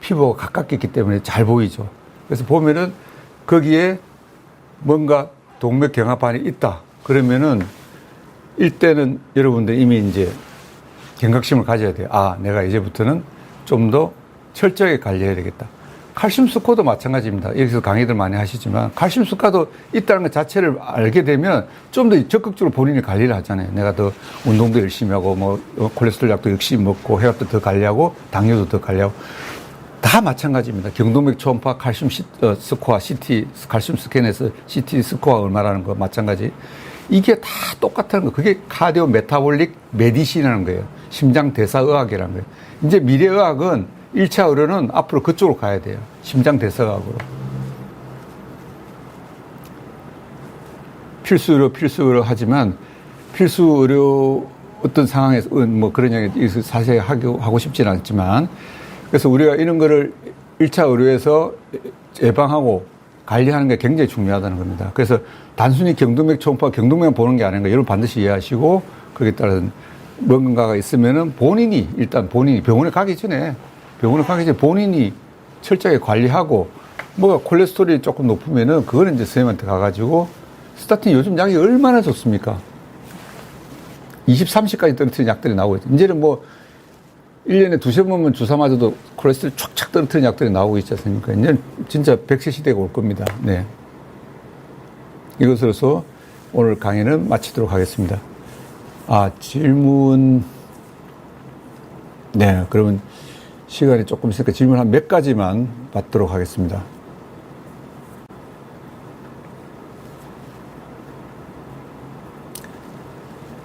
피부가 가깝게 있기 때문에 잘 보이죠. 그래서 보면은 거기에 뭔가 동맥경화반이 있다. 그러면은 일때는 여러분들 이미 이제 경각심을 가져야 돼요. 아, 내가 이제부터는 좀 더 철저하게 관리해야 되겠다. 칼슘 스코어도 마찬가지입니다. 여기서 강의들 많이 하시지만 칼슘 스코어도 있다는 것 자체를 알게 되면 좀 더 적극적으로 본인이 관리를 하잖아요. 내가 더 운동도 열심히 하고 뭐 콜레스테롤 약도 역시 먹고 혈압도 더 관리하고 당뇨도 더 관리하고 다 마찬가지입니다. 경동맥 초음파 칼슘 스코어, CT 칼슘 스캔에서 CT 스코어 얼마라는 거 마찬가지. 이게 다 똑같은 거. 그게 카디오 메타볼릭 메디신이라는 거예요. 심장 대사 의학이라는 거예요. 이제 미래의학은 1차 의료는 앞으로 그쪽으로 가야 돼요. 심장 대사학으로. 필수 의료 하지만 필수 의료 어떤 상황에서 뭐 그런 얘기 자세히 하고 싶지는 않지만 그래서 우리가 이런 거를 1차 의료에서 예방하고 관리하는 게 굉장히 중요하다는 겁니다. 그래서 단순히 경동맥 초음파, 경동맥만 보는 게 아닌 거 여러분 반드시 이해하시고 거기에 따른 뭔가가 있으면은 일단 본인이 병원에 가기 전에 본인이 철저하게 관리하고 뭐가 콜레스테롤이 조금 높으면은 그거는 이제 선생님한테 가가지고 스타틴 요즘 약이 얼마나 좋습니까? 20, 30까지 떨어뜨리는 약들이 나오고 있죠. 이제는 뭐 1년에 두세 번만 주사 맞아도 콜레스테롤 촥촥 떨어뜨리는 약들이 나오고 있지 않습니까? 이제 진짜 100세 시대가 올 겁니다. 네. 이것으로서 오늘 강의는 마치도록 하겠습니다. 질문. 네, 그러면 시간이 조금 있으니까 질문 한 몇 가지만 받도록 하겠습니다.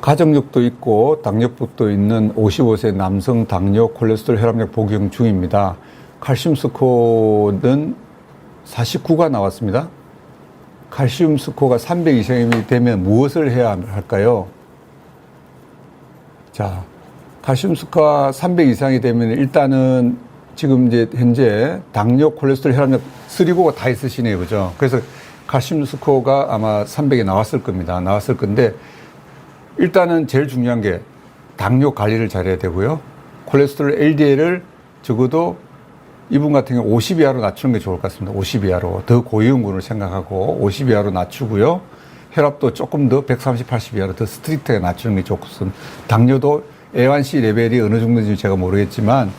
가정력도 있고 당뇨병도 있는 55세 남성 당뇨 콜레스테롤 혈압약 복용 중입니다. 칼슘 스코어는 49가 나왔습니다. 칼슘 스코어가 300 이상이 되면 무엇을 해야 할까요? 자, 칼슘 스코어가 300 이상이 되면 일단은 지금 이제 현재 당뇨 콜레스테롤 혈압약 3고가 다 있으시네요. 그죠? 그래서 칼슘 스코어가 아마 300이 나왔을 겁니다. 나왔을 건데 일단은 제일 중요한 게 당뇨 관리를 잘해야 되고요. 콜레스테롤 LDL을 적어도 이분 같은 경우 50 이하로 낮추는 게 좋을 것 같습니다. 50 이하로. 더 고위험군을 생각하고 50 이하로 낮추고요. 혈압도 조금 더 130, 80 이하로 더 스트릭트하게 낮추는 게 좋겠습니다. 당뇨도 A1C 레벨이 어느 정도인지 제가 모르겠지만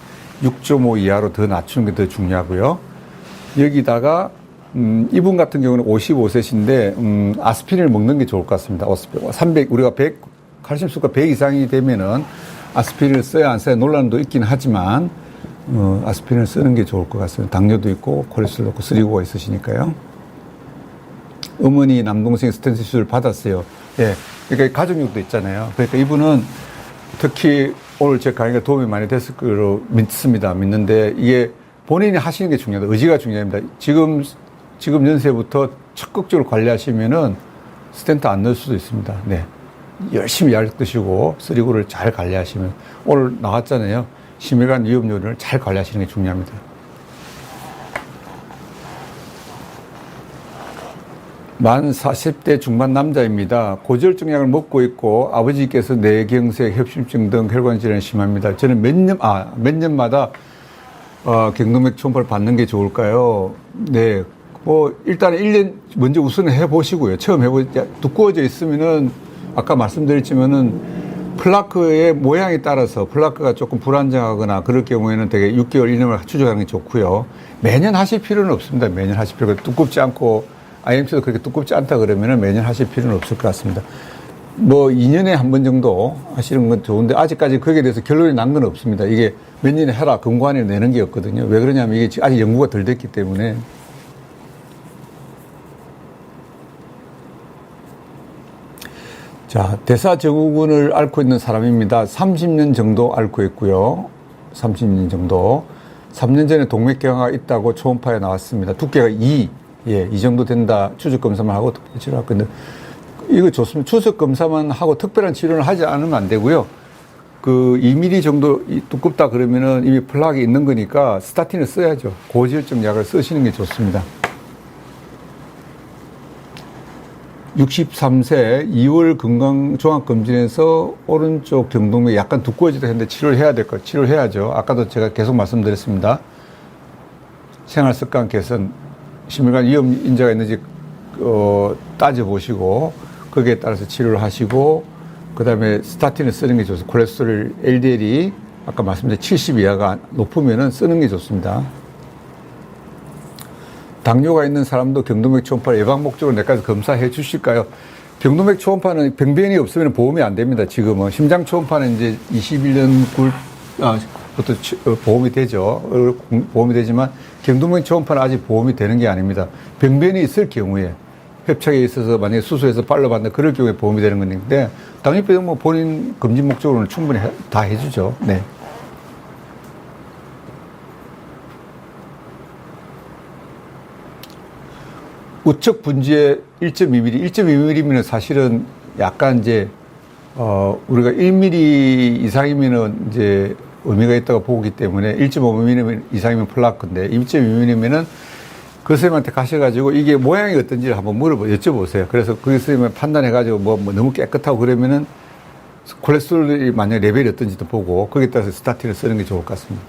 6.5 이하로 더 낮추는 게 더 중요하고요. 여기다가 이분 같은 경우는 55세신데 아스피린을 먹는 게 좋을 것 같습니다. 300 우리가 100 칼슘 수가 100 이상이 되면은 아스피린을 써야 안 써야 논란도 있긴 하지만 아스피린을 쓰는 게 좋을 것 같습니다. 당뇨도 있고 콜레스테롤도 있고 3고가 있으시니까요. 어머니 남동생이 스텐트 수술 받았어요. 예, 그러니까 가족력도 있잖아요. 그러니까 이분은 특히 오늘 제 강의가 도움이 많이 됐을 거로 믿습니다. 믿는데 이게 본인이 하시는 게 중요하다. 의지가 중요합니다. 지금 연세부터 적극적으로 관리하시면은 스텐트 안 넣을 수도 있습니다. 네. 열심히 약 드시고 3고를 잘 관리하시면 오늘 나왔잖아요. 심혈관 위험 요인을 잘 관리하시는 게 중요합니다. 만 40대 중반 남자입니다. 고지혈증 약을 먹고 있고 아버지께서 뇌경색, 협심증 등 혈관 질환이 심합니다. 저는 몇 년마다 경동맥 초음파를 받는 게 좋을까요? 네. 일단 1년 먼저 우선 해보시고요. 처음 두꺼워져 있으면은 아까 말씀드렸지만은 플라크의 모양에 따라서 플라크가 조금 불안정하거나 그럴 경우에는 되게 6개월 이내로 추적하는 게 좋고요. 매년 하실 필요는 없습니다. 매년 하실 필요가 두껍지 않고 IMC도 그렇게 두껍지 않다 그러면은 매년 하실 필요는 없을 것 같습니다. 뭐 2년에 한 번 정도 하시는 건 좋은데 아직까지 거기에 대해서 결론이 난 건 없습니다. 이게 몇 년에 해라 금관을 내는 게 없거든요. 왜 그러냐면 이게 아직 연구가 덜 됐기 때문에. 자, 대사증후군을 앓고 있는 사람입니다. 30년 정도 앓고 있고요. 30년 정도. 3년 전에 동맥경화가 있다고 초음파에 나왔습니다. 두께가 2, 이 정도 된다. 추적 검사만 하고 특별한 치료를 하고 있는데, 이거 좋습니다. 추적 검사만 하고 특별한 치료를 하지 않으면 안 되고요. 그 2mm 정도 두껍다 그러면은 이미 플락이 있는 거니까 스타틴을 써야죠. 고지혈증 약을 쓰시는 게 좋습니다. 63세 2월 건강종합검진에서 오른쪽 경동맥이 약간 두꺼워지다 했는데 치료를 해야 될 것, 치료를 해야죠. 아까도 제가 계속 말씀드렸습니다. 생활습관 개선, 심혈관 위험 인자가 있는지 따져보시고 거기에 따라서 치료를 하시고 그 다음에 스타틴을 쓰는 게 좋습니다. 콜레스테롤 LDL이 아까 말씀드린 70 이하가 높으면은 쓰는 게 좋습니다. 당뇨가 있는 사람도 경동맥 초음파를 예방 목적으로 내까지 검사해 주실까요? 경동맥 초음파는 병변이 없으면 보험이 안 됩니다. 지금은 심장 초음파는 이제 21년 부터 보험이 되죠. 보험이 되지만 경동맥 초음파는 아직 보험이 되는 게 아닙니다. 병변이 있을 경우에 협착에 있어서 만약에 수술해서 빨려받는 그럴 경우에 보험이 되는 건데 당뇨병은 뭐 본인 검진 목적으로는 충분히 다 해주죠. 네. 우측 분지에 1.2mm, 1.2mm면 사실은 약간 이제, 우리가 1mm 이상이면은 이제 의미가 있다고 보기 때문에 1.5mm 이상이면 플라크인데 2.2mm면은 그 선생님한테 가셔가지고 이게 모양이 어떤지를 한번 여쭤보세요. 그래서 그 선생님을 판단해가지고 뭐 너무 깨끗하고 그러면은 콜레스테롤이 만약 레벨이 어떤지도 보고 거기에 따라서 스타틴을 쓰는 게 좋을 것 같습니다.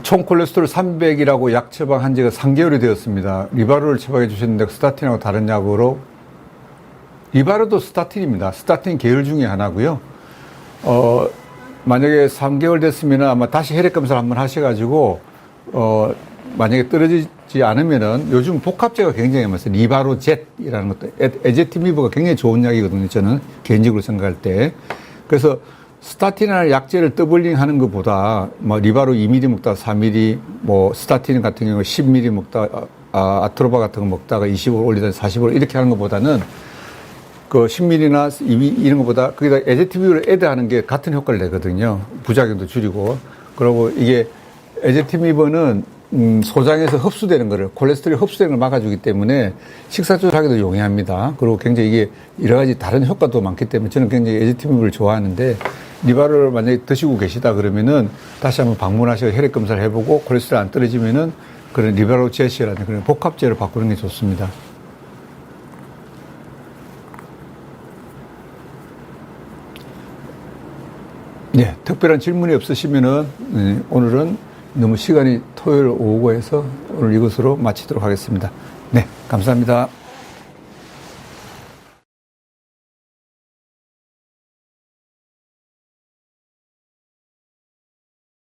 총 콜레스테롤 300이라고 약 처방한 지가 3개월이 되었습니다. 리바로를 처방해 주셨는데 스타틴하고 다른 약으로 리바로도 스타틴입니다. 스타틴 계열 중에 하나고요. 만약에 3개월 됐으면 아마 다시 혈액 검사를 한번 하셔가지고 만약에 떨어지지 않으면은 요즘 복합제가 굉장히 많습니다. 리바로 젯이라는 것도 에제티미브가 굉장히 좋은 약이거든요. 저는 개인적으로 생각할 때. 그래서 스타틴이나 약제를 더블링 하는 것보다, 뭐, 리바로 2mm 먹다가 4mm, 뭐, 스타틴 같은 경우 10mm 먹다가, 아트로바 같은 거 먹다가 20을 올리다 40을 이렇게 하는 것보다는 그 10mm나 2mm 이런 것보다 거기다 에제티미브를 애드하는 게 같은 효과를 내거든요. 부작용도 줄이고. 그리고 이게 에제티미브는 소장에서 흡수되는 거를, 콜레스테롤이 흡수되는 걸 막아주기 때문에 식사 조절하기도 용이합니다. 그리고 굉장히 이게 여러 가지 다른 효과도 많기 때문에 저는 굉장히 에제티미브를 좋아하는데 리바로를 만약에 드시고 계시다 그러면은 다시 한번 방문하셔서 혈액 검사를 해보고 콜레스테롤 안 떨어지면은 그런 리바로 제시라는 그런 복합제로 바꾸는 게 좋습니다. 네, 특별한 질문이 없으시면은 오늘은 너무 시간이 토요일 오후고 해서 오늘 이것으로 마치도록 하겠습니다. 네, 감사합니다.